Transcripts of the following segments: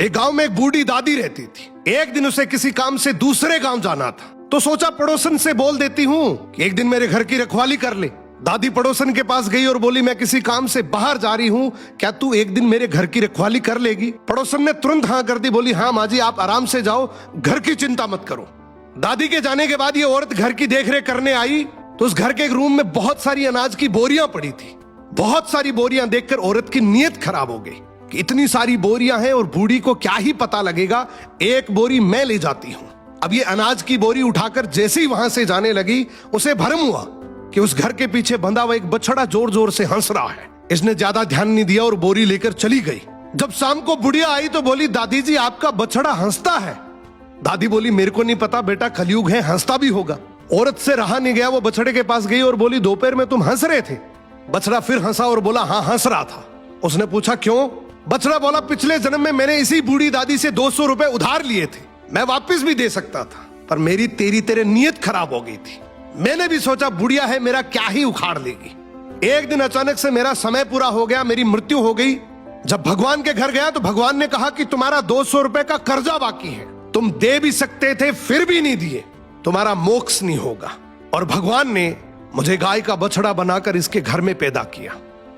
एक गांव में एक बूढ़ी दादी रहती थी। एक दिन उसे किसी काम से दूसरे गांव जाना था, तो सोचा पड़ोसन से बोल देती हूँ कि एक दिन मेरे घर की रखवाली कर ले। दादी पड़ोसन के पास गई और बोली, मैं किसी काम से बाहर जा रही हूँ, क्या तू एक दिन मेरे घर की रखवाली कर लेगी? पड़ोसन ने तुरंत हाँ कर दी, बोली हाँ माँ जी, आप आराम से जाओ, घर की चिंता मत करो। दादी के जाने के बाद ये औरत घर की देखरेख करने आई तो उस घर के एक रूम में बहुत सारी अनाज की बोरियां पड़ी थी। बहुत सारी बोरियां देखकर औरत की नीयत खराब हो गई कि इतनी सारी बोरियां हैं और बूढ़ी को क्या ही पता लगेगा, एक बोरी मैं ले जाती हूं। अब ये अनाज की बोरी उठाकर जैसे ही वहां से जाने लगी, उसे भरम हुआ कि उस घर के पीछे बंधा हुआ एक बछड़ा जोर जोर से हंस रहा है। इसने ज्यादा ध्यान नहीं दिया और बोरी लेकर चली गई। जब शाम को बुढ़िया आई तो बोली, दादी जी आपका बछड़ा हंसता है। दादी बोली, मेरे को नहीं पता बेटा, कलयुग है, हंसता भी होगा। औरत से रहा नहीं गया, वो बछड़े के पास गई और बोली, दोपहर में तुम हंस रहे थे? बछड़ा फिर हंसा और बोला, हाँ हंस रहा था। उसने पूछा क्यों? बछड़ा बोला, पिछले जन्म में मैंने इसी बूढ़ी दादी से 200 रुपए उधार लिए थे, मैं वापस भी दे सकता था, पर मेरी तेरे नीयत खराब हो गई थी। मैंने भी सोचा बुढ़िया है, मेरा क्या ही उखाड़ लेगी। एक दिन अचानक से मेरा समय पूरा हो गया, मेरी मृत्यु हो गई। जब भगवान के घर गया तो भगवान ने कहा कि तुम्हारा 200 रुपए का कर्जा बाकी है, तुम दे भी सकते थे फिर भी नहीं दिए, तुम्हारा मोक्ष नहीं होगा। और भगवान ने मुझे गाय का बछड़ा बनाकर इसके घर में पैदा किया।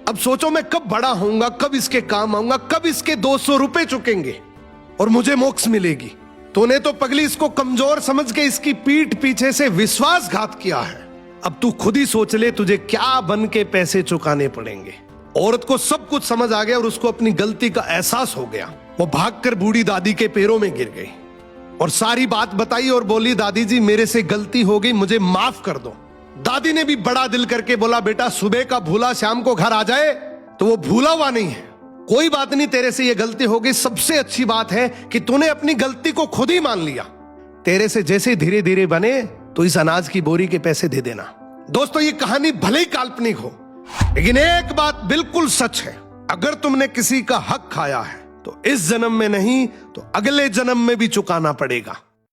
अब सोचो मैं कब बड़ा होऊंगा, कब इसके काम आऊंगा, कब इसके 200 रुपए चुकेंगे और मुझे मोक्ष मिलेगी। तूने तो पगली इसको कमजोर समझ के इसकी पीठ पीछे से विश्वासघात किया है। अब तू खुद ही सोच ले तुझे क्या बन के पैसे चुकाने पड़ेंगे। औरत को सब कुछ समझ आ गया और उसको अपनी गलती का एहसास हो गया। वो भागकर बूढ़ी दादी के पैरों में गिर गई और सारी बात बताई और बोली, दादी जी मेरे से गलती हो गई, मुझे माफ कर दो। दादी ने भी बड़ा दिल करके बोला, बेटा सुबह का भूला शाम को घर आ जाए तो वो भूला हुआ नहीं है, कोई बात नहीं, तेरे से ये गलती हो गई। सबसे अच्छी बात है कि तूने अपनी गलती को खुद ही मान लिया। तेरे से जैसे धीरे धीरे बने तो इस अनाज की बोरी के पैसे दे देना। दोस्तों ये कहानी भले ही काल्पनिक हो, लेकिन एक बात बिल्कुल सच है, अगर तुमने किसी का हक खाया है तो इस जन्म में नहीं तो अगले जन्म में भी चुकाना पड़ेगा।